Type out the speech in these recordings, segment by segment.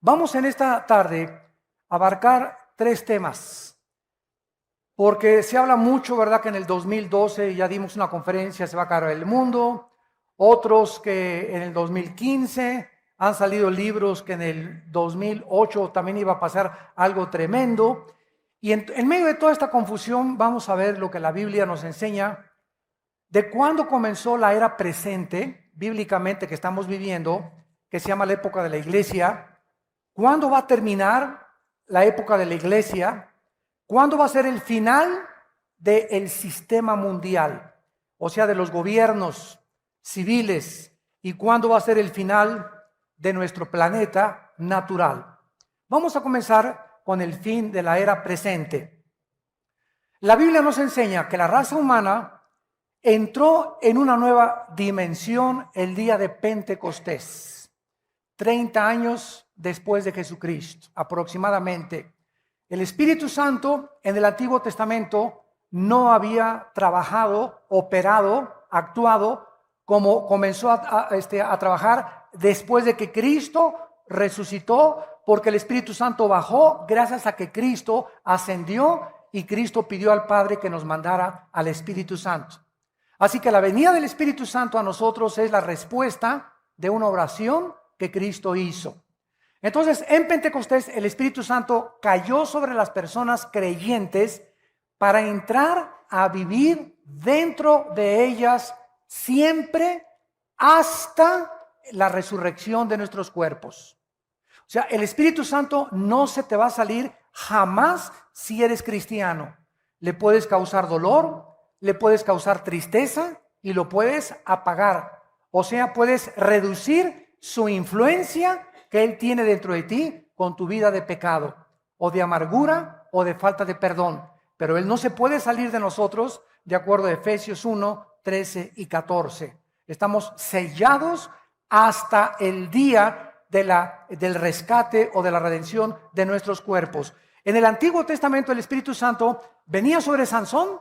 Vamos en esta tarde a abarcar 3 temas, porque se habla mucho, ¿verdad?, que en el 2012 ya dimos una conferencia, se va a acabar el mundo, otros que en el 2015 han salido libros que en el 2008 también iba a pasar algo tremendo, y en medio de toda esta confusión vamos a ver lo que la Biblia nos enseña de cuándo comenzó la era presente, bíblicamente, que estamos viviendo, que se llama la época de la iglesia, cuándo va a terminar la época de la iglesia, cuándo va a ser el final del sistema mundial, o sea, de los gobiernos civiles, y cuándo va a ser el final de nuestro planeta natural. Vamos a comenzar con el fin de la era presente. La Biblia nos enseña que la raza humana entró en una nueva dimensión el día de Pentecostés, 30 años después de Jesucristo, aproximadamente. El Espíritu Santo en el Antiguo Testamento no había trabajado, operado, actuado como comenzó a trabajar después de que Cristo resucitó, porque el Espíritu Santo bajó gracias a que Cristo ascendió y Cristo pidió al Padre que nos mandara al Espíritu Santo. Así que la venida del Espíritu Santo a nosotros es la respuesta de una oración que Cristo hizo. Entonces, en Pentecostés el Espíritu Santo cayó sobre las personas creyentes para entrar a vivir dentro de ellas siempre hasta la resurrección de nuestros cuerpos. O sea, el Espíritu Santo no se te va a salir jamás si eres cristiano. Le puedes causar dolor, le puedes causar tristeza y lo puedes apagar. O sea, puedes reducir su influencia que Él tiene dentro de ti con tu vida de pecado, o de amargura, o de falta de perdón. Pero Él no se puede salir de nosotros, de acuerdo a Efesios 1, 13 y 14. Estamos sellados hasta el día del rescate o de la redención de nuestros cuerpos. En el Antiguo Testamento el Espíritu Santo venía sobre Sansón,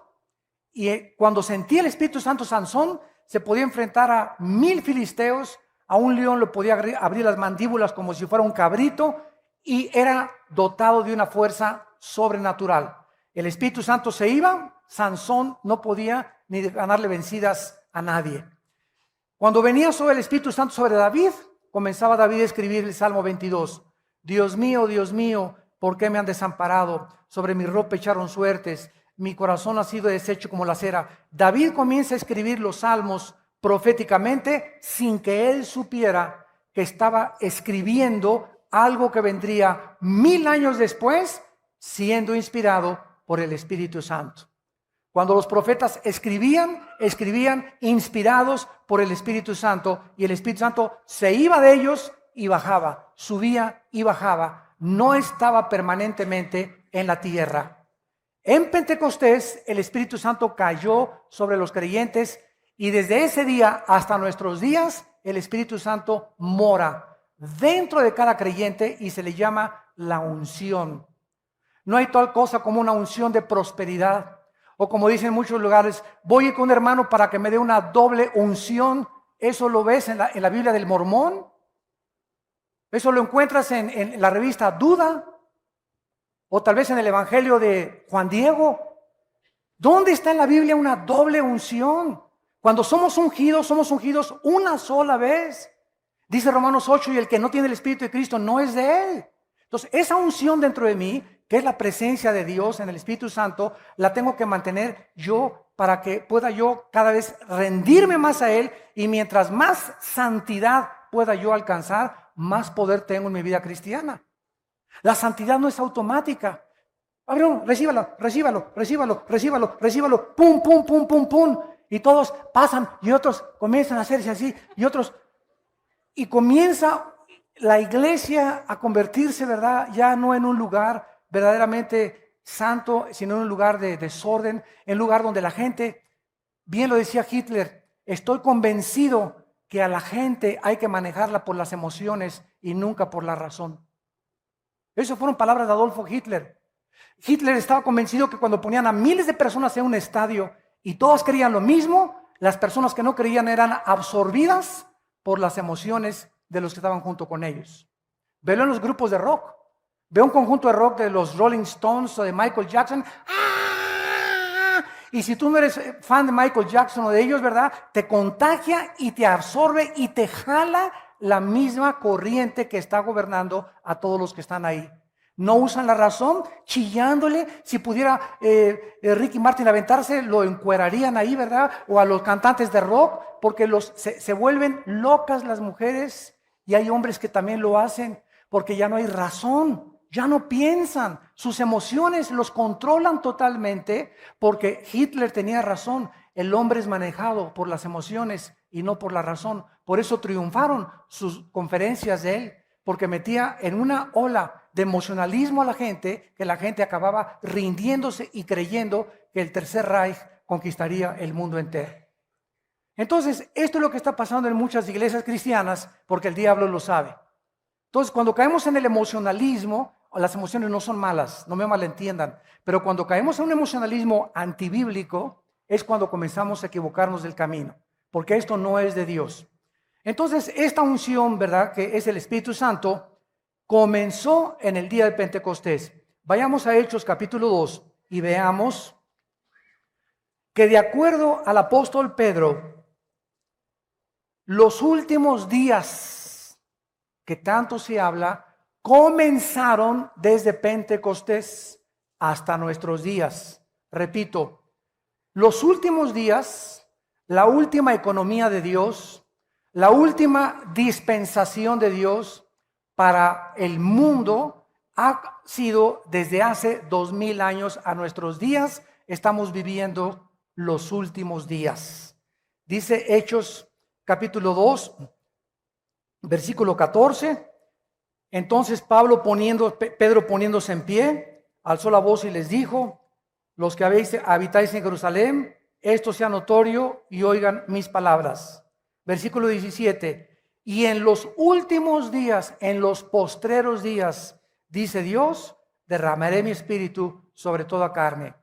y cuando sentía el Espíritu Santo Sansón se podía enfrentar a 1000 filisteos, a un león le podía abrir las mandíbulas como si fuera un cabrito, y era dotado de una fuerza sobrenatural. El Espíritu Santo se iba, Sansón no podía ni ganarle vencidas a nadie. Cuando venía sobre el Espíritu Santo sobre David, comenzaba David a escribir el Salmo 22. Dios mío, ¿por qué me han desamparado? Sobre mi ropa echaron suertes, mi corazón ha sido deshecho como la cera. David comienza a escribir los salmos proféticamente sin que él supiera que estaba escribiendo algo que vendría 1000 años después, siendo inspirado por el Espíritu Santo. Cuando los profetas escribían inspirados por el Espíritu Santo, y el Espíritu Santo se iba de ellos y bajaba, subía y bajaba, no estaba permanentemente en la tierra. En Pentecostés el Espíritu Santo cayó sobre los creyentes, y desde ese día hasta nuestros días el Espíritu Santo mora dentro de cada creyente y se le llama la unción. No hay tal cosa como una unción de prosperidad, o como dicen en muchos lugares, voy a ir con un hermano para que me dé una doble unción. Eso lo ves en la Biblia del Mormón, eso lo encuentras en la revista Duda, o tal vez en el Evangelio de Juan Diego. ¿Dónde está en la Biblia una doble unción? Cuando somos ungidos una sola vez. Dice Romanos 8, y el que no tiene el Espíritu de Cristo no es de Él. Entonces, esa unción dentro de mí, que es la presencia de Dios en el Espíritu Santo, la tengo que mantener yo para que pueda yo cada vez rendirme más a Él, y mientras más santidad pueda yo alcanzar, más poder tengo en mi vida cristiana. La santidad no es automática. Abraham, recíbalo, pum, pum, pum, pum, pum. Y todos pasan y otros comienzan a hacerse así y otros. Y comienza la iglesia a convertirse, ¿verdad?, ya no en un lugar verdaderamente santo, sino en un lugar de desorden, en un lugar donde la gente, bien lo decía Hitler, estoy convencido que a la gente hay que manejarla por las emociones y nunca por la razón. Esas fueron palabras de Adolfo Hitler. Hitler estaba convencido que cuando ponían a miles de personas en un estadio y todas creían lo mismo, las personas que no creían eran absorbidas por las emociones de los que estaban junto con ellos. Velo en los grupos de rock. Ve un conjunto de rock de los Rolling Stones o de Michael Jackson. ¡Ah! Y si tú no eres fan de Michael Jackson o de ellos, ¿verdad? Te contagia y te absorbe y te jala la misma corriente que está gobernando a todos los que están ahí. No usan la razón, chillándole. Si pudiera Ricky Martin aventarse, lo encuerarían ahí, ¿verdad? O a los cantantes de rock, porque se vuelven locas las mujeres, y hay hombres que también lo hacen, porque ya no hay razón, ya no piensan, sus emociones los controlan totalmente, porque Hitler tenía razón, el hombre es manejado por las emociones y no por la razón. Por eso triunfaron sus conferencias de él, porque metía en una ola de emocionalismo a la gente, que la gente acababa rindiéndose y creyendo que el Tercer Reich conquistaría el mundo entero. Entonces, esto es lo que está pasando en muchas iglesias cristianas, porque el diablo lo sabe. Entonces, cuando caemos en el emocionalismo, las emociones no son malas, no me malentiendan, pero cuando caemos en un emocionalismo antibíblico, es cuando comenzamos a equivocarnos del camino, porque esto no es de Dios. Entonces, esta unción, ¿verdad?, que es el Espíritu Santo, comenzó en el día de Pentecostés. Vayamos a Hechos capítulo 2 y veamos que de acuerdo al apóstol Pedro, los últimos días que tanto se habla, comenzaron desde Pentecostés hasta nuestros días. Repito, los últimos días, la última economía de Dios, la última dispensación de Dios para el mundo ha sido desde hace 2000 años a nuestros días. Estamos viviendo los últimos días. Dice Hechos capítulo 2, versículo 14. Entonces Pedro poniéndose en pie, alzó la voz y les dijo: los que habitáis en Jerusalén, esto sea notorio y oigan mis palabras. Versículo 17. Y en los últimos días, en los postreros días, dice Dios, derramaré mi espíritu sobre toda carne.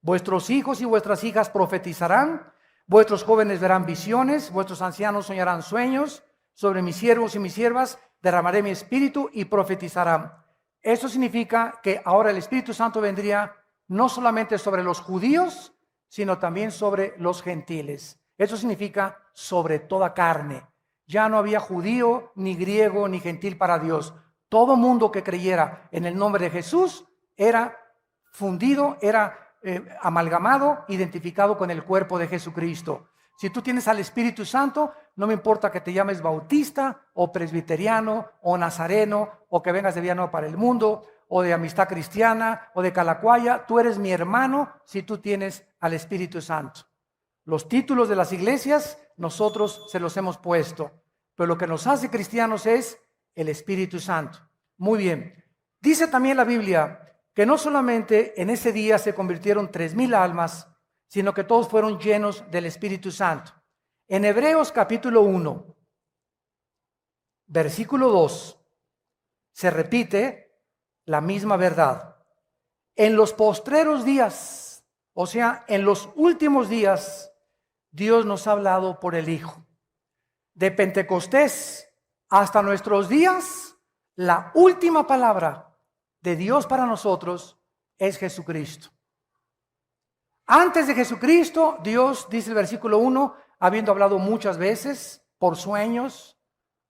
Vuestros hijos y vuestras hijas profetizarán, vuestros jóvenes verán visiones, vuestros ancianos soñarán sueños. Sobre mis siervos y mis siervas derramaré mi espíritu y profetizarán. Eso significa que ahora el Espíritu Santo vendría no solamente sobre los judíos, sino también sobre los gentiles. Eso significa sobre toda carne. Ya no había judío, ni griego, ni gentil para Dios. Todo mundo que creyera en el nombre de Jesús era fundido, era amalgamado, identificado con el cuerpo de Jesucristo. Si tú tienes al Espíritu Santo, no me importa que te llames bautista o presbiteriano o nazareno o que vengas de Villanueva para el Mundo o de Amistad Cristiana o de Calacuaya, tú eres mi hermano si tú tienes al Espíritu Santo. Los títulos de las iglesias nosotros se los hemos puesto, pero lo que nos hace cristianos es el Espíritu Santo. Muy bien. Dice también la Biblia que no solamente en ese día se convirtieron 3000 almas, sino que todos fueron llenos del Espíritu Santo. En Hebreos capítulo 1, versículo 2, se repite la misma verdad. En los postreros días, o sea, en los últimos días, Dios nos ha hablado por el Hijo. De Pentecostés hasta nuestros días, la última palabra de Dios para nosotros es Jesucristo. Antes de Jesucristo, Dios, dice el versículo 1, habiendo hablado muchas veces por sueños,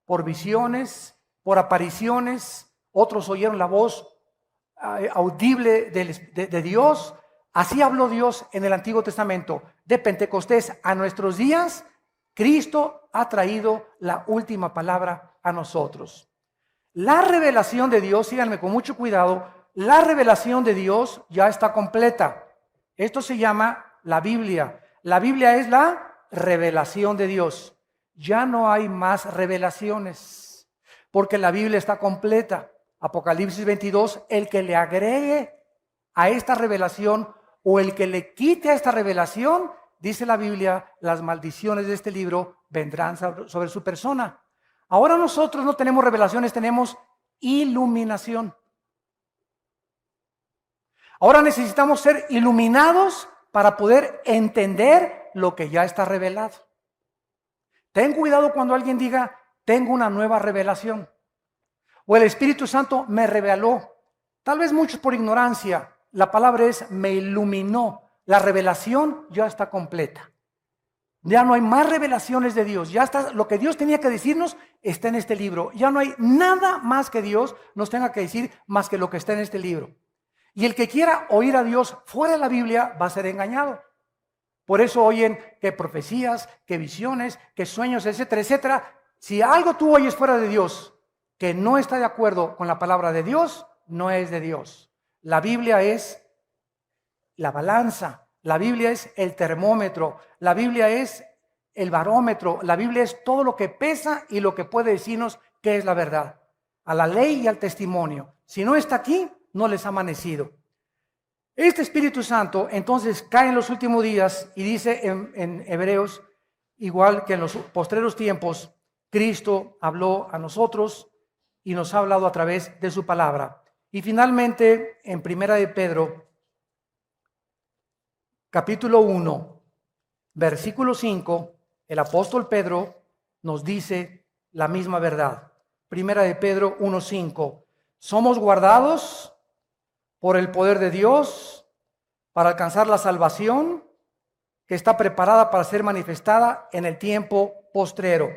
por visiones, por apariciones, otros oyeron la voz audible de Dios. Así habló Dios en el Antiguo Testamento. De Pentecostés a nuestros días, Cristo ha traído la última palabra a nosotros. La revelación de Dios, síganme con mucho cuidado, la revelación de Dios ya está completa. Esto se llama la Biblia. La Biblia es la revelación de Dios. Ya no hay más revelaciones, porque la Biblia está completa. Apocalipsis 22, el que le agregue a esta revelación o el que le quite a esta revelación, dice la Biblia, las maldiciones de este libro vendrán sobre su persona. Ahora nosotros no tenemos revelaciones, tenemos iluminación. Ahora necesitamos ser iluminados para poder entender lo que ya está revelado. Ten cuidado cuando alguien diga, tengo una nueva revelación. O el Espíritu Santo me reveló. Tal vez muchos por ignorancia. La palabra es me iluminó. La revelación ya está completa. Ya no hay más revelaciones de Dios. Ya está, lo que Dios tenía que decirnos está en este libro. Ya no hay nada más que Dios nos tenga que decir más que lo que está en este libro. Y el que quiera oír a Dios fuera de la Biblia va a ser engañado. Por eso oyen que profecías, que visiones, que sueños, etcétera, etcétera. Si algo tú oyes fuera de Dios que no está de acuerdo con la palabra de Dios, no es de Dios. La Biblia es la balanza. La Biblia es el termómetro. La Biblia es el barómetro. La Biblia es todo lo que pesa y lo que puede decirnos qué es la verdad. A la ley y al testimonio. Si no está aquí, no les ha amanecido. Este Espíritu Santo entonces cae en los últimos días y dice en Hebreos, igual que en los postreros tiempos, Cristo habló a nosotros y nos ha hablado a través de su palabra. Y finalmente, en Primera de Pedro, capítulo 1, versículo 5, el apóstol Pedro nos dice la misma verdad. Primera de Pedro 1:5. Somos guardados por el poder de Dios para alcanzar la salvación que está preparada para ser manifestada en el tiempo postrero,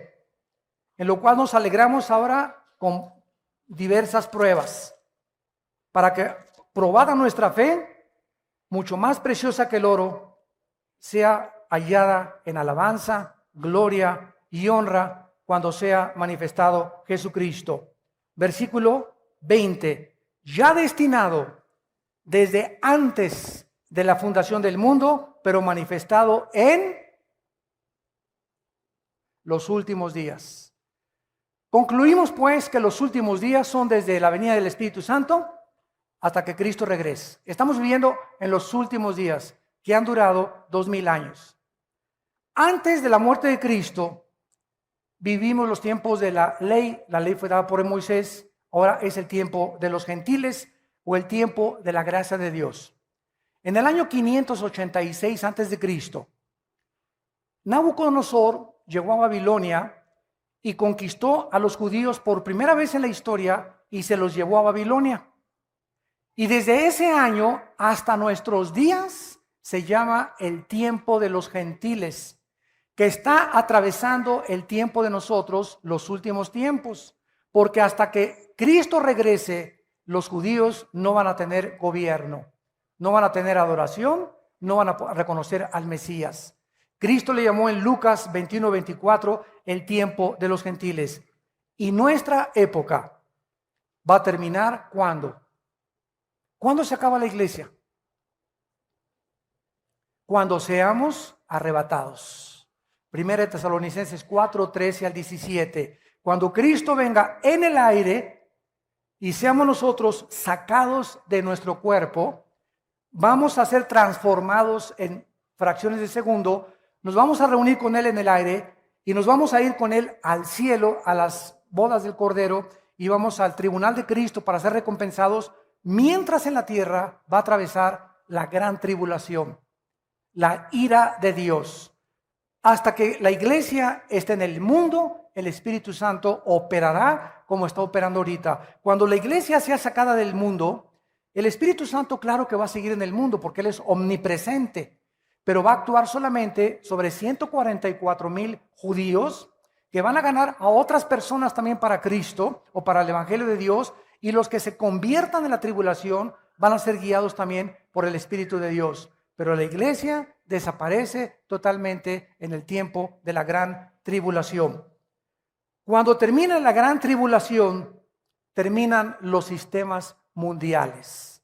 en lo cual nos alegramos ahora con diversas pruebas, para que, probada nuestra fe, mucho más preciosa que el oro, sea hallada en alabanza, gloria y honra cuando sea manifestado Jesucristo. Versículo 20. Ya destinado desde antes de la fundación del mundo, pero manifestado en los últimos días. Concluimos pues que los últimos días son desde la venida del Espíritu Santo hasta que Cristo regrese. Estamos viviendo en los últimos días que han durado 2000 años. Antes de la muerte de Cristo, vivimos los tiempos de la ley. La ley fue dada por Moisés. Ahora es el tiempo de los gentiles o el tiempo de la gracia de Dios. En el año 586 antes de Cristo, Nabucodonosor llegó a Babilonia y conquistó a los judíos por primera vez en la historia y se los llevó a Babilonia. Y desde ese año hasta nuestros días se llama el tiempo de los gentiles, que está atravesando el tiempo de nosotros, los últimos tiempos, porque hasta que Cristo regrese, los judíos no van a tener gobierno, no van a tener adoración, no van a reconocer al Mesías. Cristo le llamó en Lucas 21:24 el tiempo de los gentiles. Y nuestra época va a terminar ¿cuándo? ¿Cuándo se acaba la iglesia? Cuando seamos arrebatados. Primera de Tesalonicenses 4:13-17. Cuando Cristo venga en el aire y seamos nosotros sacados de nuestro cuerpo, vamos a ser transformados en fracciones de segundo, nos vamos a reunir con Él en el aire y nos vamos a ir con Él al cielo, a las bodas del Cordero, y vamos al tribunal de Cristo para ser recompensados, mientras en la tierra va a atravesar la gran tribulación, la ira de Dios. Hasta que la iglesia esté en el mundo, el Espíritu Santo operará como está operando ahorita. Cuando la iglesia sea sacada del mundo, el Espíritu Santo claro que va a seguir en el mundo porque Él es omnipresente, pero va a actuar solamente sobre 144,000 judíos que van a ganar a otras personas también para Cristo o para el Evangelio de Dios, y los que se conviertan en la tribulación van a ser guiados también por el Espíritu de Dios. Pero la iglesia desaparece totalmente en el tiempo de la gran tribulación. Cuando termina la gran tribulación, terminan los sistemas mundiales.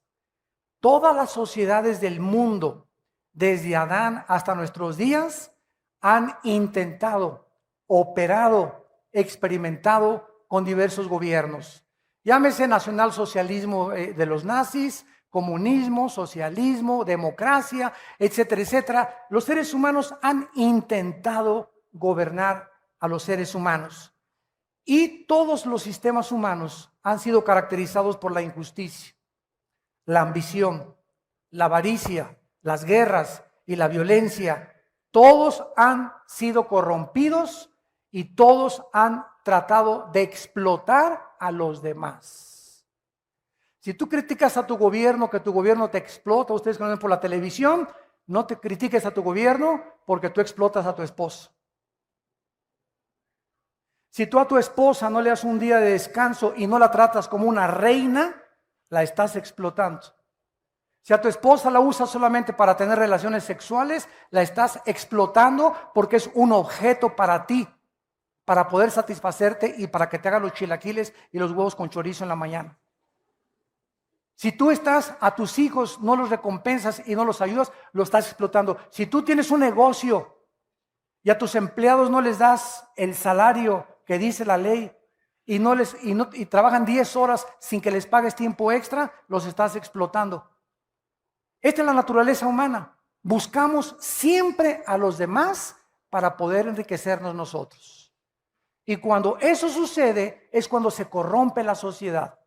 Todas las sociedades del mundo, desde Adán hasta nuestros días, han intentado, operado, experimentado con diversos gobiernos. Llámese nacionalsocialismo de los nazis, comunismo, socialismo, democracia, etcétera, etcétera. Los seres humanos han intentado gobernar a los seres humanos. Y todos los sistemas humanos han sido caracterizados por la injusticia, la ambición, la avaricia, las guerras y la violencia. Todos han sido corrompidos y todos han tratado de explotar a los demás. Si tú criticas a tu gobierno, que tu gobierno te explota, ustedes que lo ven por la televisión, no te critiques a tu gobierno porque tú explotas a tu esposa. Si tú a tu esposa no le das un día de descanso y no la tratas como una reina, la estás explotando. Si a tu esposa la usas solamente para tener relaciones sexuales, la estás explotando porque es un objeto para ti, para poder satisfacerte y para que te haga los chilaquiles y los huevos con chorizo en la mañana. Si tú estás a tus hijos, no los recompensas y no los ayudas, lo estás explotando. Si tú tienes un negocio y a tus empleados no les das el salario que dice la ley y trabajan 10 horas sin que les pagues tiempo extra, los estás explotando. Esta es la naturaleza humana. Buscamos siempre a los demás para poder enriquecernos nosotros. Y cuando eso sucede es cuando se corrompe la sociedad.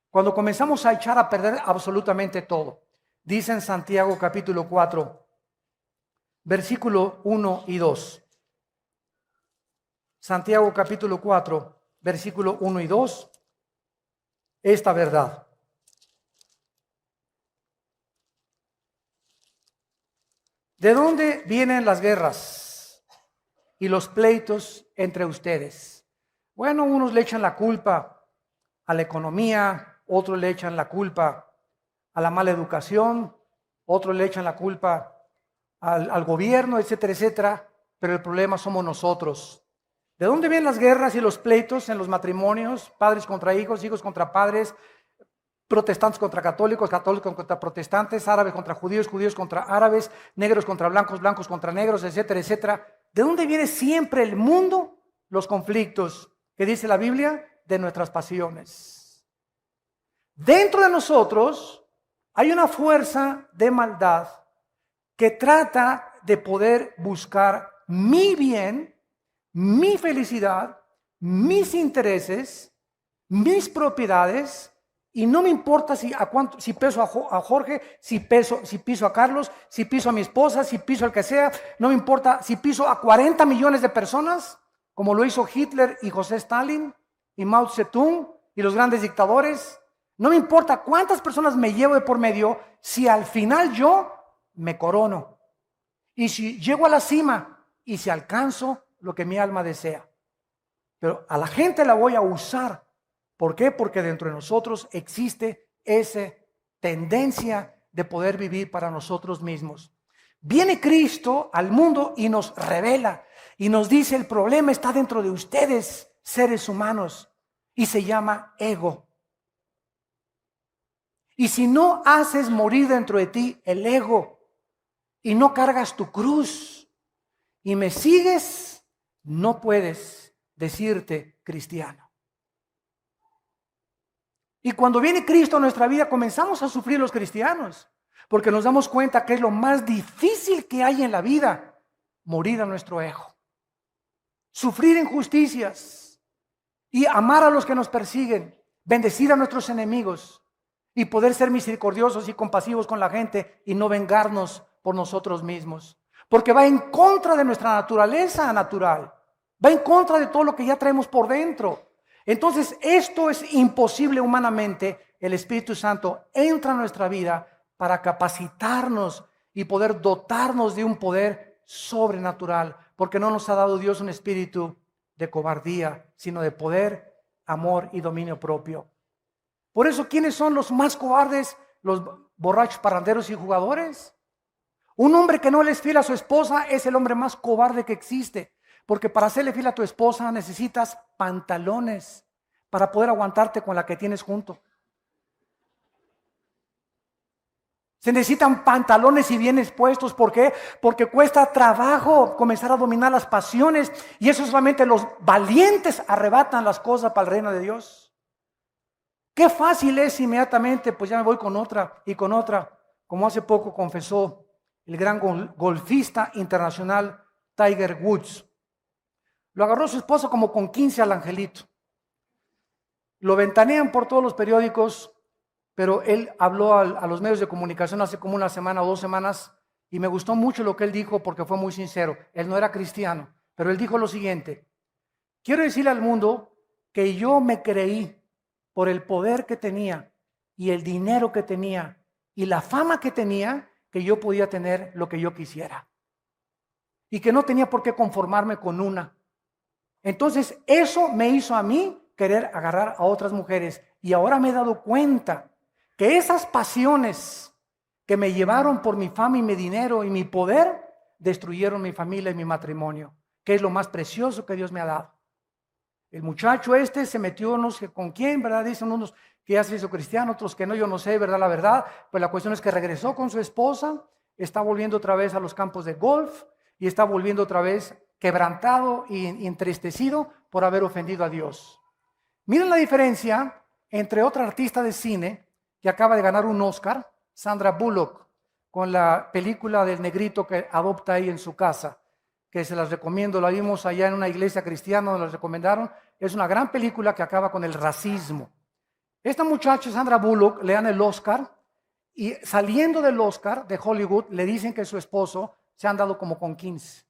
Cuando comenzamos a echar a perder absolutamente todo. Dice en Santiago capítulo 4, versículo 1 y 2. Santiago capítulo 4, versículo 1 y 2. Esta verdad. ¿De dónde vienen las guerras y los pleitos entre ustedes? Bueno, unos le echan la culpa a la economía, otros le echan la culpa a la mala educación, otros le echan la culpa al gobierno, etcétera, etcétera, pero el problema somos nosotros. ¿De dónde vienen las guerras y los pleitos en los matrimonios? Padres contra hijos, hijos contra padres, protestantes contra católicos, católicos contra protestantes, árabes contra judíos, judíos contra árabes, negros contra blancos, blancos contra negros, etcétera, etcétera. ¿De dónde viene siempre el mundo? Los conflictos, que dice la Biblia, de nuestras pasiones. Dentro de nosotros hay una fuerza de maldad que trata de poder buscar mi bien, mi felicidad, mis intereses, mis propiedades. Y no me importa si piso a Jorge, si piso a Carlos, si piso a mi esposa, si piso al que sea. No me importa si piso a 40 millones de personas, como lo hizo Hitler y José Stalin y Mao Zedong y los grandes dictadores. No me importa cuántas personas me llevo de por medio, si al final yo me corono. Y si llego a la cima y si alcanzo lo que mi alma desea. Pero a la gente la voy a usar. ¿Por qué? Porque dentro de nosotros existe esa tendencia de poder vivir para nosotros mismos. Viene Cristo al mundo y nos revela y nos dice: el problema está dentro de ustedes, seres humanos, y se llama ego. Y si no haces morir dentro de ti el ego y no cargas tu cruz y me sigues, no puedes decirte cristiano. Y cuando viene Cristo a nuestra vida, comenzamos a sufrir los cristianos, porque nos damos cuenta que es lo más difícil que hay en la vida: morir a nuestro ego, sufrir injusticias y amar a los que nos persiguen, bendecir a nuestros enemigos y poder ser misericordiosos y compasivos con la gente y no vengarnos por nosotros mismos, porque va en contra de nuestra naturaleza natural, va en contra de todo lo que ya traemos por dentro. Entonces, esto es imposible humanamente. El Espíritu Santo entra en nuestra vida para capacitarnos y poder dotarnos de un poder sobrenatural, porque no nos ha dado Dios un espíritu de cobardía, sino de poder, amor y dominio propio. Por eso, ¿quiénes son los más cobardes? Los borrachos, parranderos y jugadores. Un hombre que no le es fiel a su esposa es el hombre más cobarde que existe. Porque para serle fiel a tu esposa necesitas pantalones para poder aguantarte con la que tienes junto. Se necesitan pantalones y bien expuestos. ¿Por qué? Porque cuesta trabajo comenzar a dominar las pasiones. Y eso solamente los valientes arrebatan las cosas para el reino de Dios. Qué fácil es inmediatamente, pues ya me voy con otra y con otra. Como hace poco confesó el gran golfista internacional Tiger Woods. Lo agarró su esposa como con 15 al angelito. Lo ventanean por todos los periódicos, pero él habló a los medios de comunicación hace como una semana o 2 semanas y me gustó mucho lo que él dijo porque fue muy sincero. Él no era cristiano, pero él dijo lo siguiente: quiero decirle al mundo que yo me creí por el poder que tenía y el dinero que tenía y la fama que tenía, que yo podía tener lo que yo quisiera. Y que no tenía por qué conformarme con una. Entonces eso me hizo a mí querer agarrar a otras mujeres. Y ahora me he dado cuenta que esas pasiones que me llevaron por mi fama y mi dinero y mi poder, destruyeron mi familia y mi matrimonio, que es lo más precioso que Dios me ha dado. El muchacho se metió no sé con quién, ¿verdad? Dicen unos que ya se hizo cristiano, otros que no, yo no sé, ¿verdad? La verdad, pues la cuestión es que regresó con su esposa, está volviendo otra vez a los campos de golf y está volviendo otra vez quebrantado y entristecido por haber ofendido a Dios. Miren la diferencia entre otra artista de cine que acaba de ganar un Oscar, Sandra Bullock, con la película del negrito que adopta ahí en su casa, que se las recomiendo, la vimos allá en una iglesia cristiana, nos la recomendaron. Es una gran película que acaba con el racismo. Esta muchacha, Sandra Bullock, le dan el Oscar y saliendo del Oscar de Hollywood le dicen que su esposo se han dado como con 15.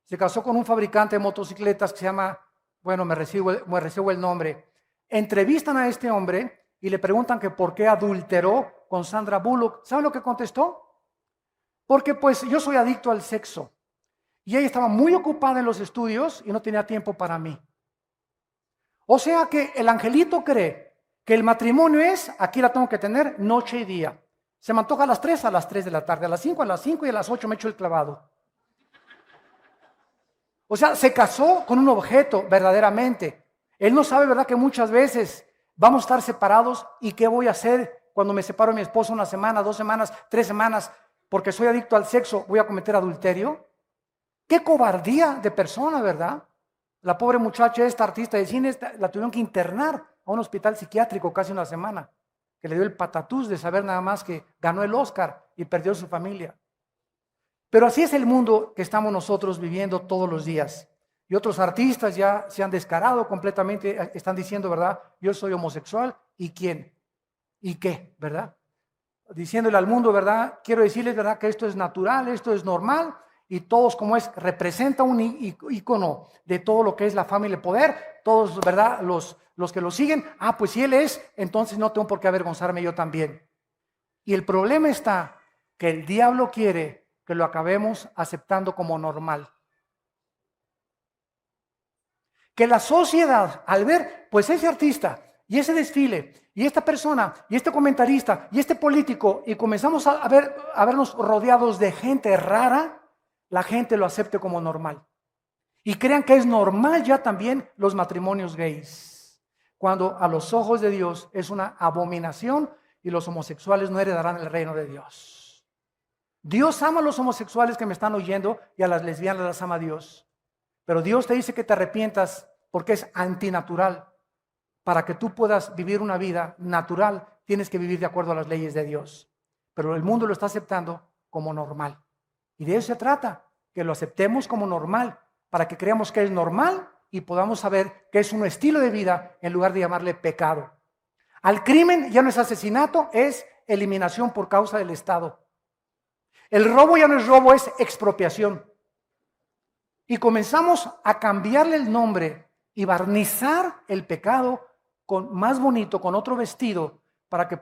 Se casó con un fabricante de motocicletas que se llama, bueno, me recibo el nombre. Entrevistan a este hombre y le preguntan que por qué adulteró con Sandra Bullock. ¿Saben lo que contestó? Porque pues yo soy adicto al sexo. Y ella estaba muy ocupada en los estudios y no tenía tiempo para mí. O sea que el angelito cree que el matrimonio es, aquí la tengo que tener noche y día. Se me antoja a las 3 de la tarde, a las 5 y a las 8 me echo el clavado. O sea, se casó con un objeto verdaderamente. Él no sabe, ¿verdad?, que muchas veces vamos a estar separados y qué voy a hacer cuando me separo de mi esposo 1 semana, 2 semanas, 3 semanas, porque soy adicto al sexo, voy a cometer adulterio. Qué cobardía de persona, ¿verdad? La pobre muchacha, esta artista de cine, la tuvieron que internar a un hospital psiquiátrico casi 1 semana, que le dio el patatús de saber nada más que ganó el Oscar y perdió su familia. Pero así es el mundo que estamos nosotros viviendo todos los días. Y otros artistas ya se han descarado completamente, están diciendo, ¿verdad? Yo soy homosexual, ¿y quién? ¿Y qué? ¿Verdad? Diciéndole al mundo, ¿verdad? Quiero decirles, ¿verdad?, que esto es natural, esto es normal, y todos como es, representa un ícono de todo lo que es la fama y el poder, todos, ¿verdad?, los que lo siguen, pues si él es, entonces no tengo por qué avergonzarme yo también. Y el problema está que el diablo quiere que lo acabemos aceptando como normal. Que la sociedad, al ver, pues ese artista y ese desfile y esta persona y este comentarista y este político, y comenzamos a vernos rodeados de gente rara, la gente lo acepte como normal. Y crean que es normal ya también los matrimonios gays, cuando a los ojos de Dios es una abominación y los homosexuales no heredarán el reino de Dios. Dios ama a los homosexuales que me están oyendo y a las lesbianas las ama Dios. Pero Dios te dice que te arrepientas porque es antinatural. Para que tú puedas vivir una vida natural, tienes que vivir de acuerdo a las leyes de Dios. Pero el mundo lo está aceptando como normal. Y de eso se trata, que lo aceptemos como normal, para que creamos que es normal y podamos saber que es un estilo de vida en lugar de llamarle pecado. Al crimen ya no es asesinato, es eliminación por causa del Estado. El robo ya no es robo, es expropiación. Y comenzamos a cambiarle el nombre y barnizar el pecado con más bonito, con otro vestido, para que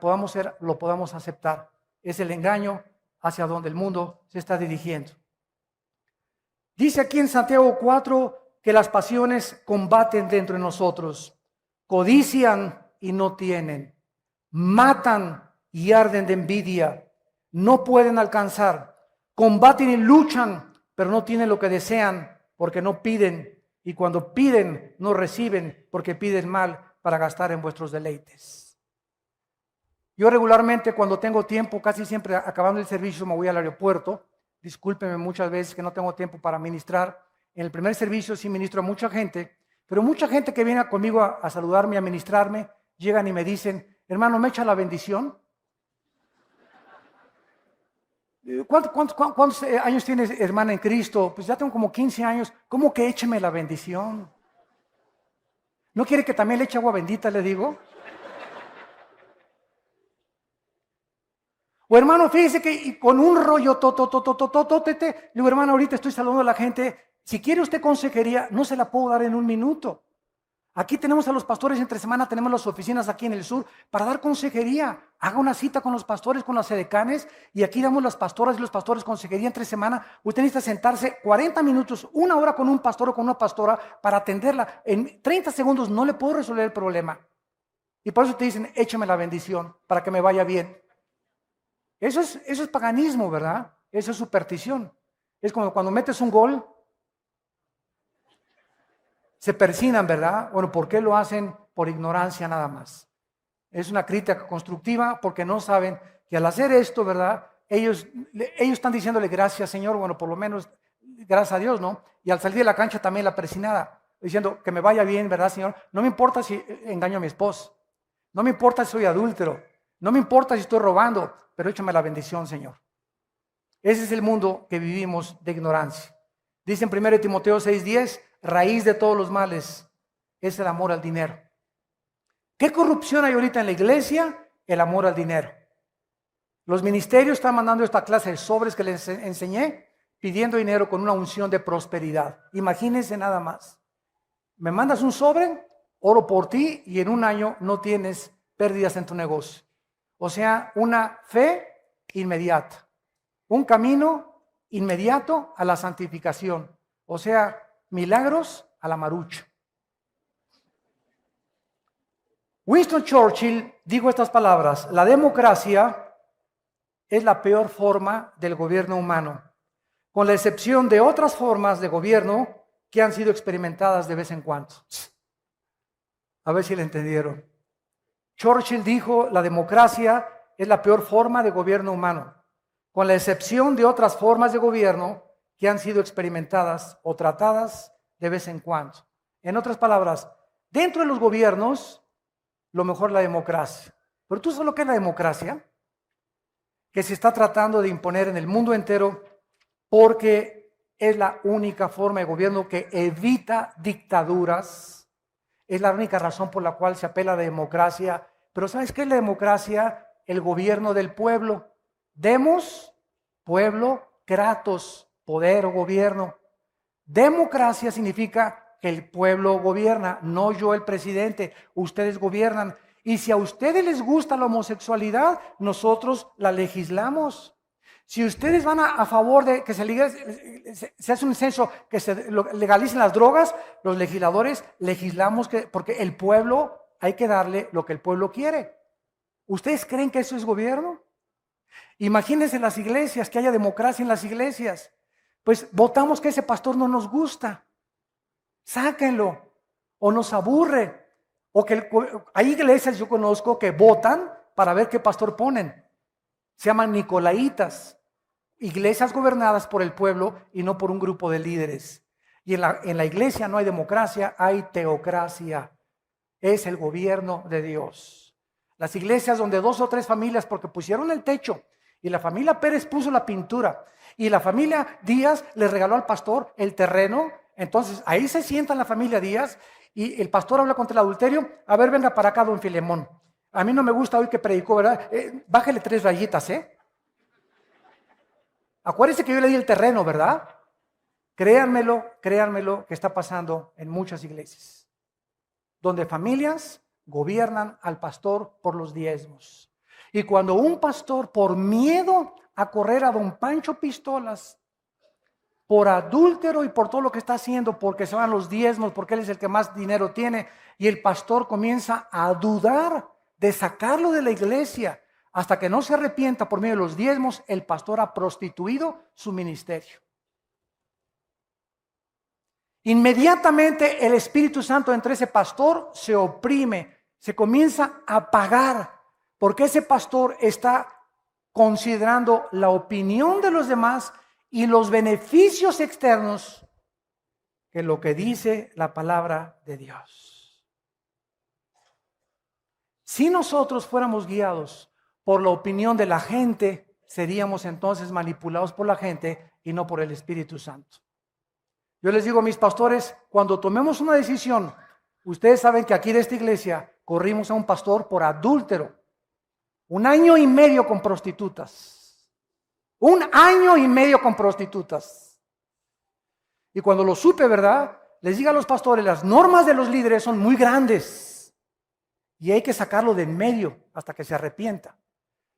lo podamos aceptar. Es el engaño hacia donde el mundo se está dirigiendo. Dice aquí en Santiago 4 que las pasiones combaten dentro de nosotros, codician y no tienen, matan y arden de envidia, no pueden alcanzar, combaten y luchan, pero no tienen lo que desean porque no piden, y cuando piden no reciben porque piden mal para gastar en vuestros deleites. Yo regularmente cuando tengo tiempo, casi siempre acabando el servicio me voy al aeropuerto. Discúlpenme muchas veces que no tengo tiempo para ministrar. En el primer servicio sí ministro a mucha gente, pero mucha gente que viene conmigo a saludarme, a ministrarme, llegan y me dicen, hermano, ¿me echa la bendición? ¿Cuántos años tienes, hermana, en Cristo? Pues ya tengo como 15 años. ¿Cómo que écheme la bendición? ¿No quiere que también le eche agua bendita, le digo? O hermano, fíjese que con un rollo le digo, hermano, ahorita estoy saludando a la gente. Si quiere usted consejería, no se la puedo dar en 1 minuto. Aquí tenemos a los pastores entre semana, tenemos las oficinas aquí en el sur para dar consejería. Haga una cita con los pastores, con las edecanes, y aquí damos las pastoras y los pastores consejería entre semana. Usted necesita sentarse 40 minutos, una hora con un pastor o con una pastora para atenderla. En 30 segundos no le puedo resolver el problema. Y por eso te dicen, échame la bendición para que me vaya bien. Eso es paganismo, ¿verdad? Eso es superstición. Es como cuando metes un gol, se persignan, ¿verdad? Bueno, ¿por qué lo hacen? Por ignorancia nada más. Es una crítica constructiva porque no saben que al hacer esto, ¿verdad? Ellos están diciéndole gracias, Señor, bueno, por lo menos gracias a Dios, ¿no? Y al salir de la cancha también la persinada, diciendo que me vaya bien, ¿verdad, Señor? No me importa si engaño a mi esposo, no me importa si soy adúltero, no me importa si estoy robando, pero échame la bendición, Señor. Ese es el mundo que vivimos de ignorancia. Dice en 1 Timoteo 6:10, raíz de todos los males es el amor al dinero. ¿Qué corrupción hay ahorita en la iglesia? El amor al dinero. Los ministerios están mandando esta clase de sobres que les enseñé, pidiendo dinero con una unción de prosperidad. Imagínense nada más. Me mandas un sobre, oro por ti y en un año no tienes pérdidas en tu negocio. O sea, una fe inmediata. Un camino inmediato a la santificación. O sea, milagros a la marucha. Winston Churchill dijo estas palabras: la democracia es la peor forma del gobierno humano, con la excepción de otras formas de gobierno que han sido experimentadas de vez en cuando. A ver si le entendieron. Churchill dijo, la democracia es la peor forma de gobierno humano, con la excepción de otras formas de gobierno que han sido experimentadas o tratadas de vez en cuando. En otras palabras, dentro de los gobiernos, lo mejor es la democracia. Pero ¿tú sabes lo que es la democracia? Que se está tratando de imponer en el mundo entero porque es la única forma de gobierno que evita dictaduras. Es la única razón por la cual se apela a la democracia. Pero ¿sabes qué es la democracia? El gobierno del pueblo. Demos, pueblo, kratos, poder o gobierno. Democracia significa que el pueblo gobierna, no yo el presidente, ustedes gobiernan. Y si a ustedes les gusta la homosexualidad, nosotros la legislamos. Si ustedes van a favor de que se hace un censo, que se legalicen las drogas, los legisladores legislamos porque el pueblo hay que darle lo que el pueblo quiere. ¿Ustedes creen que eso es gobierno? Imagínense en las iglesias, que haya democracia en las iglesias. Pues votamos que ese pastor no nos gusta. Sáquenlo. O nos aburre. O que hay iglesias, yo conozco, que votan para ver qué pastor ponen. Se llaman nicolaitas. Iglesias gobernadas por el pueblo y no por un grupo de líderes. Y en la iglesia no hay democracia, hay teocracia. Es el gobierno de Dios. Las iglesias donde 2 o 3 familias, porque pusieron el techo, y la familia Pérez puso la pintura, y la familia Díaz le regaló al pastor el terreno, entonces ahí se sienta la familia Díaz, y el pastor habla contra el adulterio. A ver, venga para acá, don Filemón. A mí no me gusta hoy que predicó, ¿verdad? Bájale 3 rayitas, ¿eh? Acuérdense que yo le di el terreno, ¿verdad? Créanmelo, que está pasando en muchas iglesias, donde familias gobiernan al pastor por los diezmos. Y cuando un pastor, por miedo a correr a don Pancho Pistolas, por adúltero y por todo lo que está haciendo, porque se van los diezmos, porque él es el que más dinero tiene, y el pastor comienza a dudar de sacarlo de la iglesia, hasta que no se arrepienta por medio de los diezmos, el pastor ha prostituido su ministerio. Inmediatamente el Espíritu Santo entre ese pastor se oprime, se comienza a apagar, porque ese pastor está considerando la opinión de los demás y los beneficios externos que lo que dice la palabra de Dios. Si nosotros fuéramos guiados por la opinión de la gente, seríamos entonces manipulados por la gente y no por el Espíritu Santo. Yo les digo a mis pastores, cuando tomemos una decisión, ustedes saben que aquí de esta iglesia corrimos a un pastor por adúltero. 1 año y medio con prostitutas. 1 año y medio con prostitutas. Y cuando lo supe, ¿verdad? les diga a los pastores, las normas de los líderes son muy grandes y hay que sacarlo de en medio hasta que se arrepienta.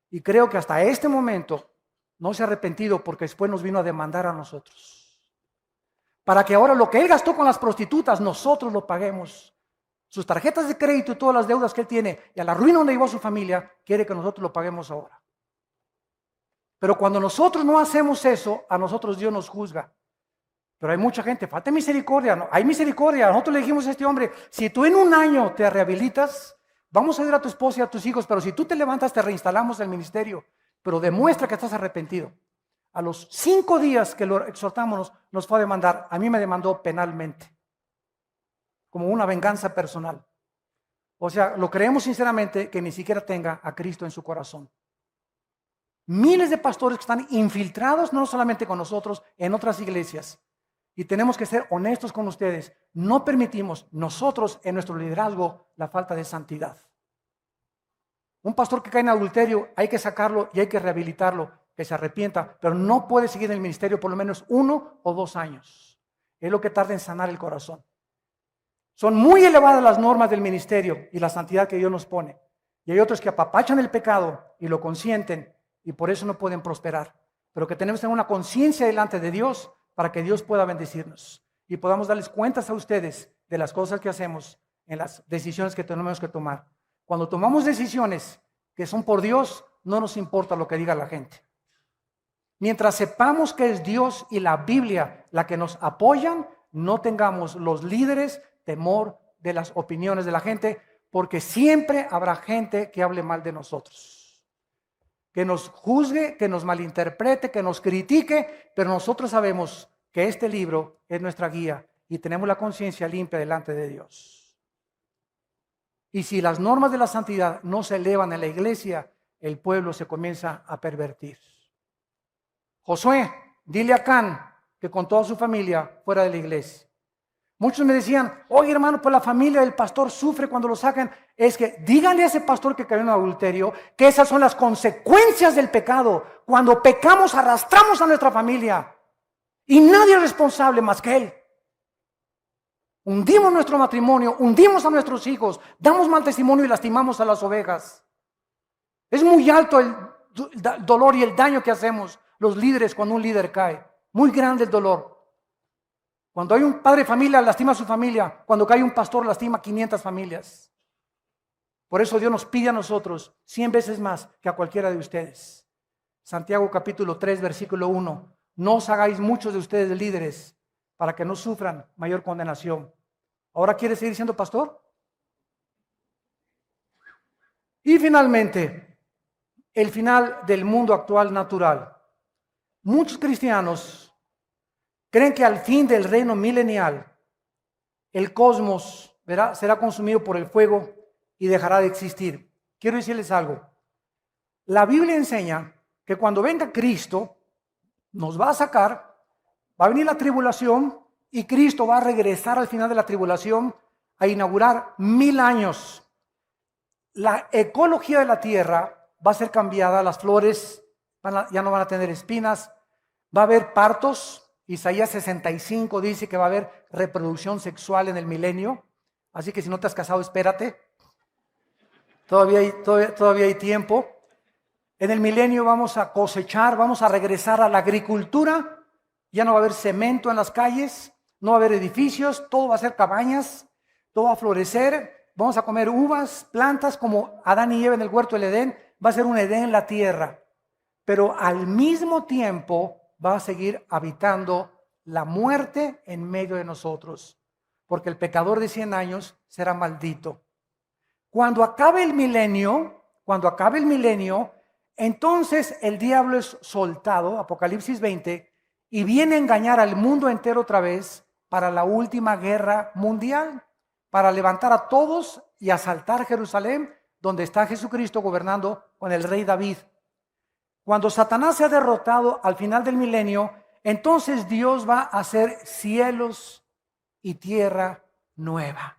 Y creo que hasta este momento no se ha arrepentido porque después nos vino a demandar a nosotros. Para que ahora lo que él gastó con las prostitutas, nosotros lo paguemos. Sus tarjetas de crédito y todas las deudas que él tiene y a la ruina donde llevó a su familia, quiere que nosotros lo paguemos ahora. Pero cuando nosotros no hacemos eso, a nosotros Dios nos juzga. Pero hay mucha gente, falta misericordia. No, hay misericordia. Nosotros le dijimos a este hombre, si tú en un año te rehabilitas, vamos a ayudar a tu esposa y a tus hijos, pero si tú te levantas, te reinstalamos el ministerio. Pero demuestra que estás arrepentido. A los 5 días que lo exhortamos, nos fue a demandar. A mí me demandó penalmente, como una venganza personal. O sea, lo creemos sinceramente que ni siquiera tenga a Cristo en su corazón. Miles de pastores que están infiltrados, no solamente con nosotros, en otras iglesias. Y tenemos que ser honestos con ustedes. No permitimos nosotros en nuestro liderazgo la falta de santidad. Un pastor que cae en adulterio hay que sacarlo y hay que rehabilitarlo, que se arrepienta, pero no puede seguir en el ministerio por lo menos 1 o 2 años. Es lo que tarda en sanar el corazón. Son muy elevadas las normas del ministerio y la santidad que Dios nos pone. Y hay otros que apapachan el pecado y lo consienten y por eso no pueden prosperar. Pero que tenemos que tener una conciencia delante de Dios para que Dios pueda bendecirnos y podamos darles cuentas a ustedes de las cosas que hacemos en las decisiones que tenemos que tomar. Cuando tomamos decisiones que son por Dios, no nos importa lo que diga la gente. Mientras sepamos que es Dios y la Biblia la que nos apoyan, no tengamos los líderes temor de las opiniones de la gente, porque siempre habrá gente que hable mal de nosotros, que nos juzgue, que nos malinterprete, que nos critique, pero nosotros sabemos que este libro es nuestra guía y tenemos la conciencia limpia delante de Dios. Y si las normas de la santidad no se elevan en la iglesia, el pueblo se comienza a pervertir. Josué, dile a Can que con toda su familia fuera de la iglesia. Muchos me decían, oye hermano, pues la familia del pastor sufre cuando lo sacan. Es que díganle a ese pastor que cayó en adulterio que esas son las consecuencias del pecado. Cuando pecamos arrastramos a nuestra familia y nadie es responsable más que él. Hundimos nuestro matrimonio, hundimos a nuestros hijos, damos mal testimonio y lastimamos a las ovejas. Es muy alto el dolor y el daño que hacemos los líderes cuando un líder cae. Muy grande el dolor. Cuando hay un padre de familia, lastima a su familia. Cuando cae un pastor, lastima a 500 familias. Por eso Dios nos pide a nosotros 100 veces más que a cualquiera de ustedes. Santiago capítulo 3, versículo 1. No os hagáis muchos de ustedes líderes para que no sufran mayor condenación. ¿Ahora quiere seguir siendo pastor? Y finalmente, el final del mundo actual natural. Muchos cristianos creen que al fin del reino milenial, el cosmos será consumido por el fuego y dejará de existir. Quiero decirles algo. La Biblia enseña que cuando venga Cristo, nos va a sacar, va a venir la tribulación y Cristo va a regresar al final de la tribulación a inaugurar 1000 años. La ecología de la tierra va a ser cambiada, las flores ya no van a tener espinas, va a haber partos. Isaías 65 dice que va a haber reproducción sexual en el milenio, así que si no te has casado, espérate. Todavía hay tiempo. En el milenio vamos a cosechar, vamos a regresar a la agricultura, ya no va a haber cemento en las calles, no va a haber edificios, todo va a ser cabañas, todo va a florecer, vamos a comer uvas, plantas como Adán y Eva en el huerto del Edén, va a ser un Edén en la tierra, pero al mismo tiempo va a seguir habitando la muerte en medio de nosotros, porque el pecador de 100 años será maldito. Cuando acabe el milenio, entonces el diablo es soltado, Apocalipsis 20, y viene a engañar al mundo entero otra vez para la última guerra mundial, para levantar a todos y asaltar Jerusalén, donde está Jesucristo gobernando con el rey David. Cuando Satanás sea derrotado al final del milenio, entonces Dios va a hacer cielos y tierra nueva.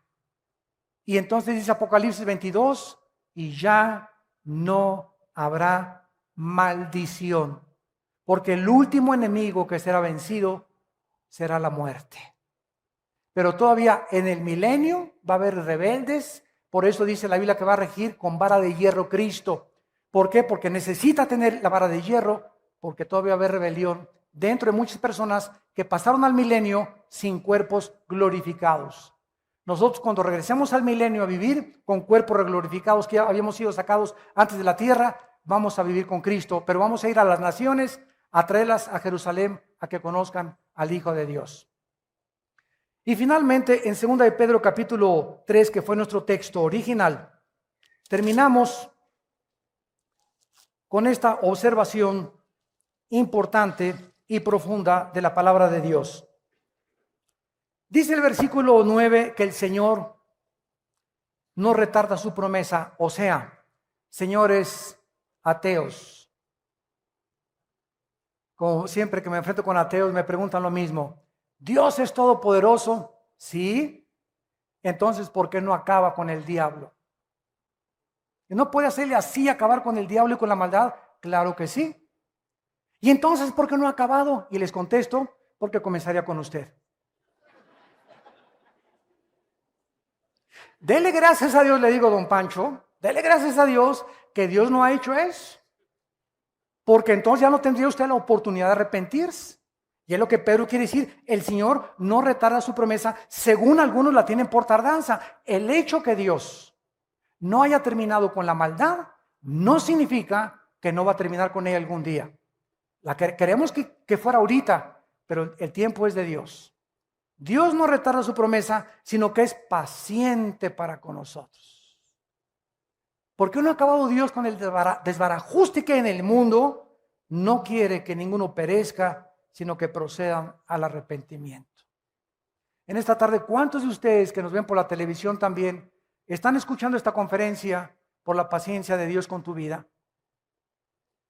Y entonces dice Apocalipsis 22, y ya no habrá maldición, porque el último enemigo que será vencido será la muerte. Pero todavía en el milenio va a haber rebeldes. Por eso dice la Biblia que va a regir con vara de hierro Cristo. ¿Por qué? Porque necesita tener la vara de hierro, porque todavía va a haber rebelión dentro de muchas personas que pasaron al milenio sin cuerpos glorificados. Nosotros cuando regresemos al milenio a vivir con cuerpos glorificados que ya habíamos sido sacados antes de la tierra, vamos a vivir con Cristo, pero vamos a ir a las naciones a traerlas a Jerusalén a que conozcan al Hijo de Dios. Y finalmente, en 2 de Pedro capítulo 3, que fue nuestro texto original, terminamos con esta observación importante y profunda de la palabra de Dios. Dice el versículo 9 que el Señor no retarda su promesa, o sea, señores ateos. Como siempre que me enfrento con ateos me preguntan lo mismo. ¿Dios es todopoderoso? Sí. Entonces, ¿por qué no acaba con el diablo? ¿Y no puede hacerle así, acabar con el diablo y con la maldad? Claro que sí. ¿Y entonces por qué no ha acabado? Y les contesto, porque comenzaría con usted. Dele gracias a Dios, le digo, don Pancho, dele gracias a Dios que Dios no ha hecho eso. Porque entonces ya no tendría usted la oportunidad de arrepentirse. Y es lo que Pedro quiere decir, el Señor no retarda su promesa, según algunos la tienen por tardanza. El hecho que Dios no haya terminado con la maldad, no significa que no va a terminar con ella algún día. Queremos que fuera ahorita, pero el tiempo es de Dios. Dios no retarda su promesa, sino que es paciente para con nosotros. Porque no ha acabado Dios con el desbarajuste que hay en el mundo, no quiere que ninguno perezca, sino que procedan al arrepentimiento. En esta tarde, ¿cuántos de ustedes que nos ven por la televisión también están escuchando esta conferencia por la paciencia de Dios con tu vida?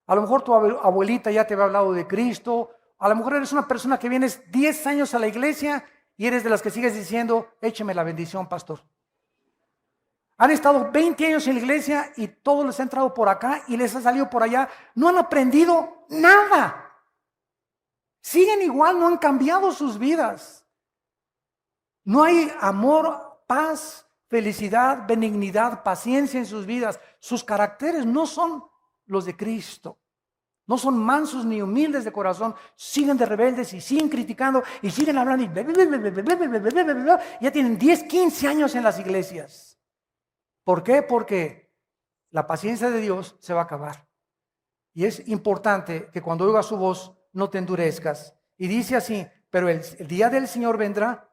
A lo mejor tu abuelita ya te había hablado de Cristo, a lo mejor eres una persona que vienes 10 años a la iglesia y eres de las que sigues diciendo, écheme la bendición, pastor. Han estado 20 años en la iglesia y todos les ha entrado por acá y les ha salido por allá. No han aprendido nada. Siguen igual, no han cambiado sus vidas. No hay amor, paz, felicidad, benignidad, paciencia en sus vidas. Sus caracteres no son los de Cristo. No son mansos ni humildes de corazón. Siguen de rebeldes y siguen criticando y siguen hablando. Y ya tienen 10, 15 años en las iglesias. ¿Por qué? Porque la paciencia de Dios se va a acabar. Y es importante que cuando oigas su voz no te endurezcas. Y dice así, pero el día del Señor vendrá,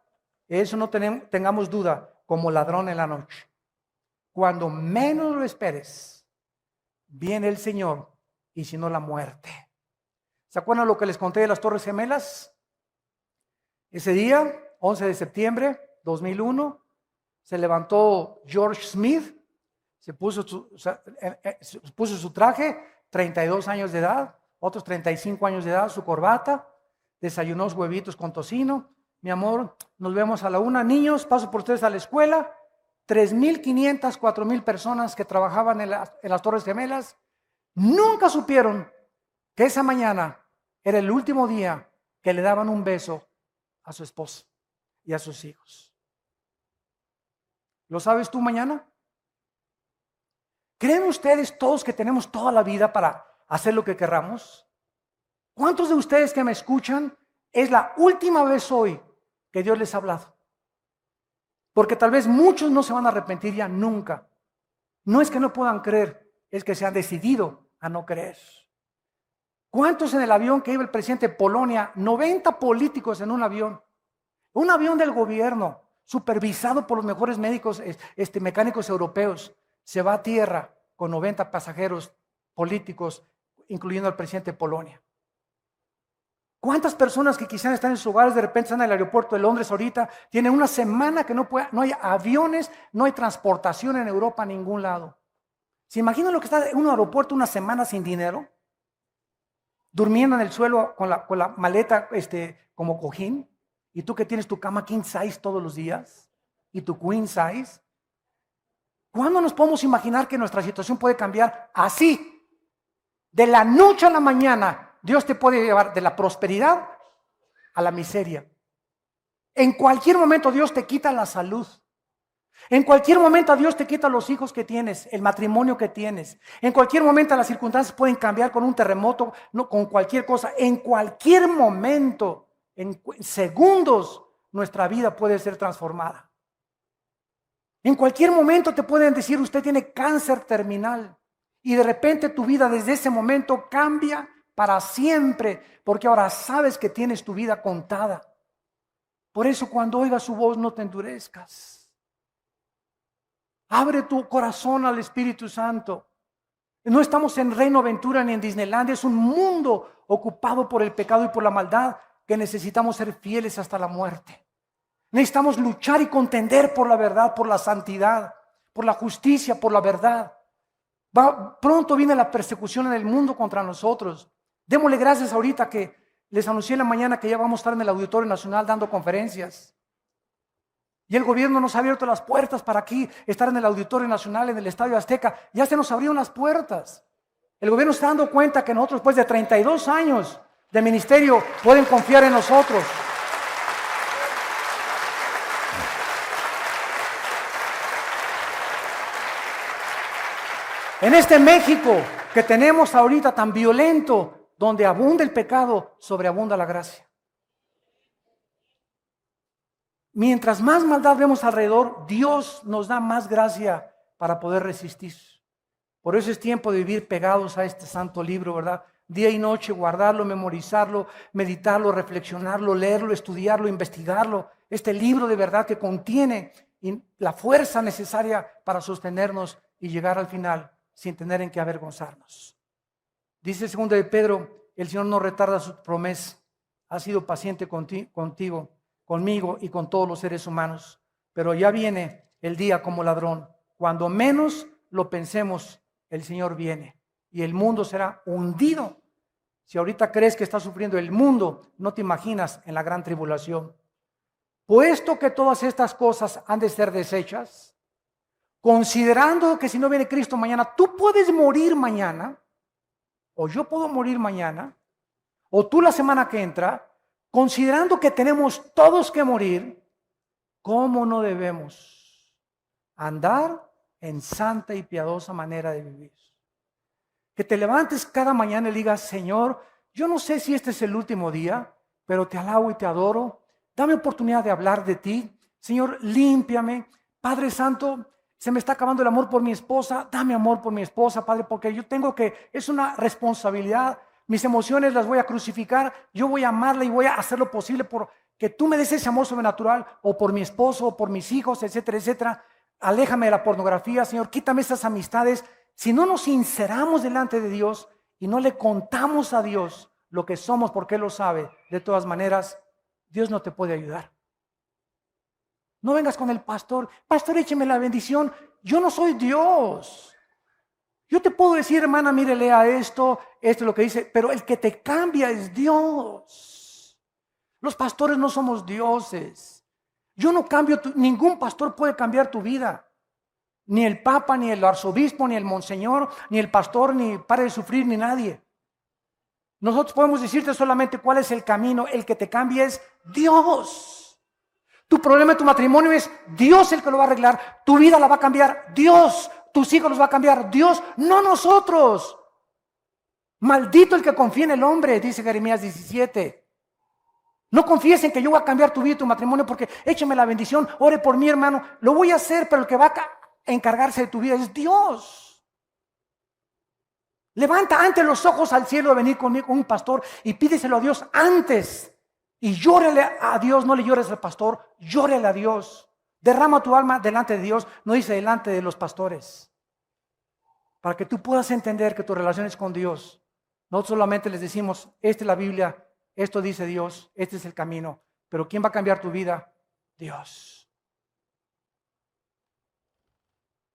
eso no tengamos duda, como ladrón en la noche. Cuando menos lo esperes, viene el Señor y si no la muerte. ¿Se acuerdan lo que les conté de las Torres Gemelas? Ese día, 11 de septiembre 2001, se levantó George Smith, se puso su traje, 32 años de edad, otros 35 años de edad, su corbata, desayunó huevitos con tocino. Mi amor, nos vemos a la 1. Niños, paso por ustedes a la escuela. 3,500, 4,000 personas que trabajaban en las Torres Gemelas, nunca supieron que esa mañana era el último día que le daban un beso a su esposa y a sus hijos. ¿Lo sabes tú mañana? ¿Creen ustedes todos que tenemos toda la vida para hacer lo que querramos? ¿Cuántos de ustedes que me escuchan es la última vez hoy que Dios les ha hablado? Porque tal vez muchos no se van a arrepentir ya nunca. No es que no puedan creer, es que se han decidido a no creer. ¿Cuántos en el avión que iba el presidente de Polonia? 90 políticos en un avión del gobierno, supervisado por los mejores médicos, mecánicos europeos. Se va a tierra con 90 pasajeros políticos, incluyendo al presidente de Polonia. ¿Cuántas personas que quizás están en sus hogares de repente están en el aeropuerto de Londres ahorita? Tienen una semana que no hay aviones, no hay transportación en Europa a ningún lado. ¿Se imaginan lo que está en un aeropuerto una semana sin dinero? Durmiendo en el suelo con la maleta como cojín. Y tú que tienes tu cama king size todos los días y tu queen size. ¿Cuándo nos podemos imaginar que nuestra situación puede cambiar así? De la noche a la mañana, Dios te puede llevar de la prosperidad a la miseria. En cualquier momento Dios te quita la salud. En cualquier momento Dios te quita los hijos que tienes, el matrimonio que tienes. En cualquier momento las circunstancias pueden cambiar con un terremoto, no, con cualquier cosa. En cualquier momento, en segundos, nuestra vida puede ser transformada. En cualquier momento te pueden decir, usted tiene cáncer terminal. Y de repente tu vida desde ese momento cambia para siempre, porque ahora sabes que tienes tu vida contada. Por eso cuando oigas su voz no te endurezcas. Abre tu corazón al Espíritu Santo. No estamos en Reino Aventura ni en Disneylandia. Es un mundo ocupado por el pecado y por la maldad que necesitamos ser fieles hasta la muerte. Necesitamos luchar y contender por la verdad, por la santidad, por la justicia, por la verdad. Pronto viene la persecución en el mundo contra nosotros. Démosle gracias ahorita que les anuncié en la mañana que ya vamos a estar en el Auditorio Nacional dando conferencias. Y el gobierno nos ha abierto las puertas para aquí, estar en el Auditorio Nacional, en el Estadio Azteca. Ya se nos abrieron las puertas. El gobierno está dando cuenta que nosotros, después de 32 años de ministerio, pueden confiar en nosotros. En este México que tenemos ahorita tan violento, donde abunda el pecado, sobreabunda la gracia. Mientras más maldad vemos alrededor, Dios nos da más gracia para poder resistir. Por eso es tiempo de vivir pegados a este santo libro, ¿verdad? Día y noche, guardarlo, memorizarlo, meditarlo, reflexionarlo, leerlo, estudiarlo, investigarlo. Este libro de verdad que contiene la fuerza necesaria para sostenernos y llegar al final sin tener en qué avergonzarnos. Dice 2 de Pedro, el Señor no retarda su promesa, ha sido paciente contigo, conmigo y con todos los seres humanos. Pero ya viene el día como ladrón. Cuando menos lo pensemos, el Señor viene y el mundo será hundido. Si ahorita crees que está sufriendo el mundo, no te imaginas en la gran tribulación. Puesto que todas estas cosas han de ser deshechas, considerando que si no viene Cristo mañana, tú puedes morir mañana, o yo puedo morir mañana, o tú la semana que entra, considerando que tenemos todos que morir, ¿cómo no debemos andar en santa y piadosa manera de vivir? Que te levantes cada mañana y digas, Señor, yo no sé si este es el último día, pero te alabo y te adoro. Dame oportunidad de hablar de ti. Señor, límpiame. Padre Santo, se me está acabando el amor por mi esposa. Dame amor por mi esposa, Padre, porque yo tengo que, es una responsabilidad. Mis emociones las voy a crucificar, yo voy a amarla y voy a hacer lo posible por que tú me des ese amor sobrenatural, o por mi esposo, o por mis hijos, etcétera, etcétera. Aléjame de la pornografía, Señor, quítame esas amistades. Si no nos sinceramos delante de Dios y no le contamos a Dios lo que somos porque Él lo sabe, de todas maneras, Dios no te puede ayudar. No vengas con el pastor, écheme la bendición. Yo no soy Dios. Yo te puedo decir, hermana, mire, lea esto es lo que dice, pero el que te cambia es Dios. Los pastores no somos dioses. Yo no cambio, ningún pastor puede cambiar tu vida. Ni el papa, ni el arzobispo, ni el monseñor, ni el pastor, ni pare de sufrir, ni nadie. Nosotros podemos decirte solamente cuál es el camino. El que te cambia es Dios. Tu problema en tu matrimonio es Dios el que lo va a arreglar. Tu vida la va a cambiar Dios. Tus hijos los va a cambiar Dios, no nosotros. Maldito el que confía en el hombre, dice Jeremías 17. No confíes en que yo voy a cambiar tu vida y tu matrimonio porque écheme la bendición, ore por mí, hermano. Lo voy a hacer, pero el que va a encargarse de tu vida es Dios. Levanta antes los ojos al cielo de venir conmigo con un pastor y pídeselo a Dios antes. Y llórale a Dios, no le llores al pastor, llórale a Dios. Derrama tu alma delante de Dios, no dice delante de los pastores. Para que tú puedas entender que tu relación es con Dios. No solamente les decimos, esta es la Biblia, esto dice Dios, este es el camino. Pero ¿quién va a cambiar tu vida? Dios.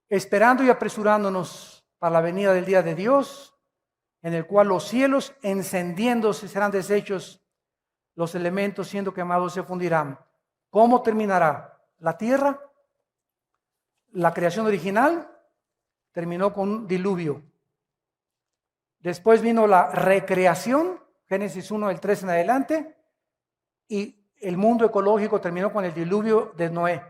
Esperando y apresurándonos para la venida del día de Dios, en el cual los cielos encendiéndose serán deshechos, los elementos siendo quemados se fundirán. ¿Cómo terminará? La tierra, la creación original, terminó con un diluvio. Después vino la recreación, Génesis 1, del 3 en adelante, y el mundo ecológico terminó con el diluvio de Noé.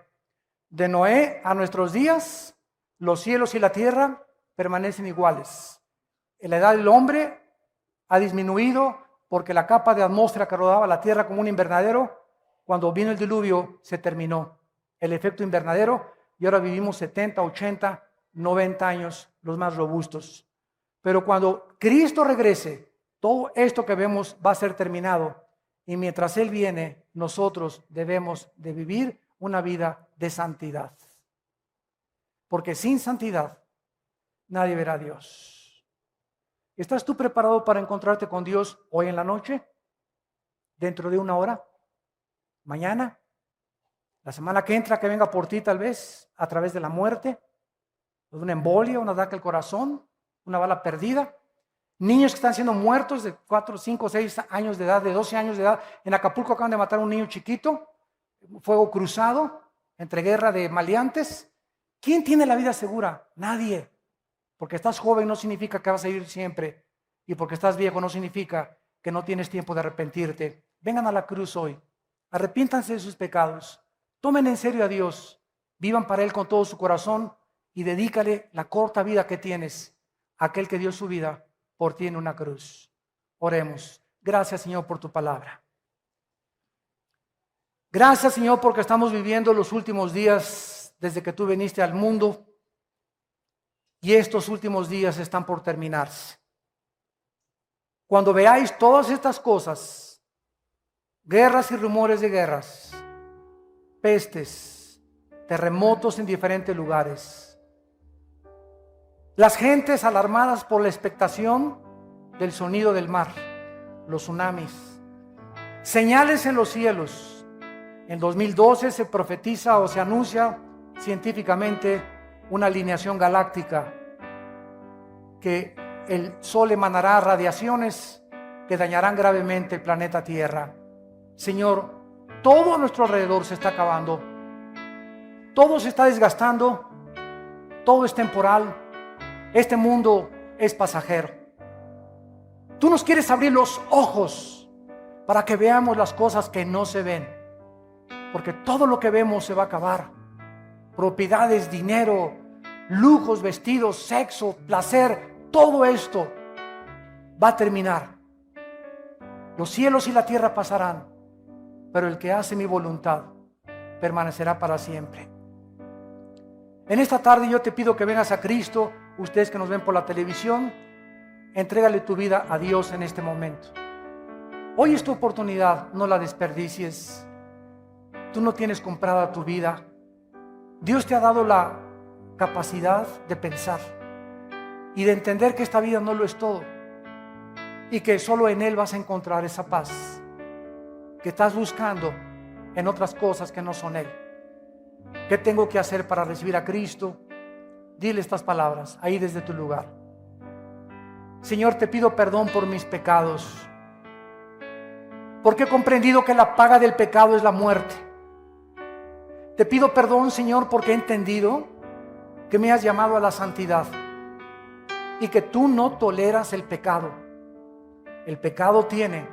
De Noé a nuestros días, los cielos y la tierra permanecen iguales. La edad del hombre ha disminuido porque la capa de atmósfera que rodeaba la tierra como un invernadero, cuando vino el diluvio, se terminó el efecto invernadero y ahora vivimos 70, 80, 90 años, los más robustos. Pero cuando Cristo regrese, todo esto que vemos va a ser terminado y mientras Él viene, nosotros debemos de vivir una vida de santidad. Porque sin santidad nadie verá a Dios. ¿Estás tú preparado para encontrarte con Dios hoy en la noche? ¿Dentro de una hora? ¿Mañana? ¿La semana que entra, que venga por ti tal vez a través de la muerte? ¿De una embolia, un ataque al corazón? ¿Una bala perdida? Niños que están siendo muertos de 4, 5, 6 años de edad, de 12 años de edad. En Acapulco acaban de matar a un niño chiquito. Fuego cruzado, entre guerra de maleantes. ¿Quién tiene la vida segura? Nadie. Porque estás joven no significa que vas a ir siempre. Y porque estás viejo no significa que no tienes tiempo de arrepentirte. Vengan a la cruz hoy. Arrepiéntanse de sus pecados. Tomen en serio a Dios. Vivan para Él con todo su corazón. Y dedícale la corta vida que tienes a aquel que dio su vida por ti en una cruz. Oremos. Gracias, Señor, por tu palabra. Gracias, Señor, porque estamos viviendo los últimos días desde que tú viniste al mundo y estos últimos días están por terminarse. Cuando veáis todas estas cosas, guerras y rumores de guerras, pestes, terremotos en diferentes lugares, las gentes alarmadas por la expectación del sonido del mar, los tsunamis, señales en los cielos. En 2012 se profetiza o se anuncia científicamente una alineación galáctica, que el Sol emanará radiaciones que dañarán gravemente el planeta Tierra. Señor, todo a nuestro alrededor se está acabando, todo se está desgastando, todo es temporal, este mundo es pasajero. Tú nos quieres abrir los ojos para que veamos las cosas que no se ven. Porque todo lo que vemos se va a acabar. Propiedades, dinero, lujos, vestidos, sexo, placer, todo esto va a terminar. Los cielos y la tierra pasarán, pero el que hace mi voluntad permanecerá para siempre. En esta tarde yo te pido que vengas a Cristo. Ustedes que nos ven por la televisión, entrégale tu vida a Dios en este momento. Hoy es tu oportunidad, no la desperdicies. Tú no tienes comprada tu vida. Dios te ha dado la capacidad de pensar y de entender que esta vida no lo es todo y que solo en Él vas a encontrar esa paz que estás buscando en otras cosas que no son Él. ¿Qué tengo que hacer para recibir a Cristo? Dile estas palabras ahí desde tu lugar. Señor, te pido perdón por mis pecados, porque he comprendido que la paga del pecado es la muerte. Te pido perdón, Señor, porque he entendido que me has llamado a la santidad y que tú no toleras el pecado. El pecado tiene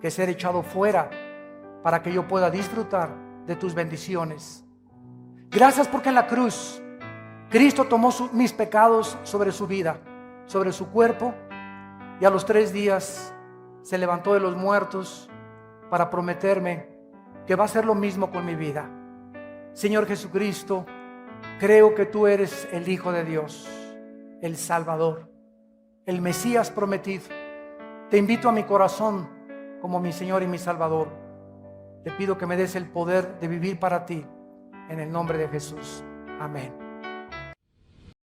que ser echado fuera para que yo pueda disfrutar de tus bendiciones. Gracias porque en la cruz Cristo tomó mis pecados sobre su vida, sobre su cuerpo, y a los 3 días se levantó de los muertos para prometerme que va a hacer lo mismo con mi vida. Señor Jesucristo, creo que tú eres el Hijo de Dios, el Salvador, el Mesías prometido. Te invito a mi corazón como mi Señor y mi Salvador. Te pido que me des el poder de vivir para ti, en el nombre de Jesús. Amén.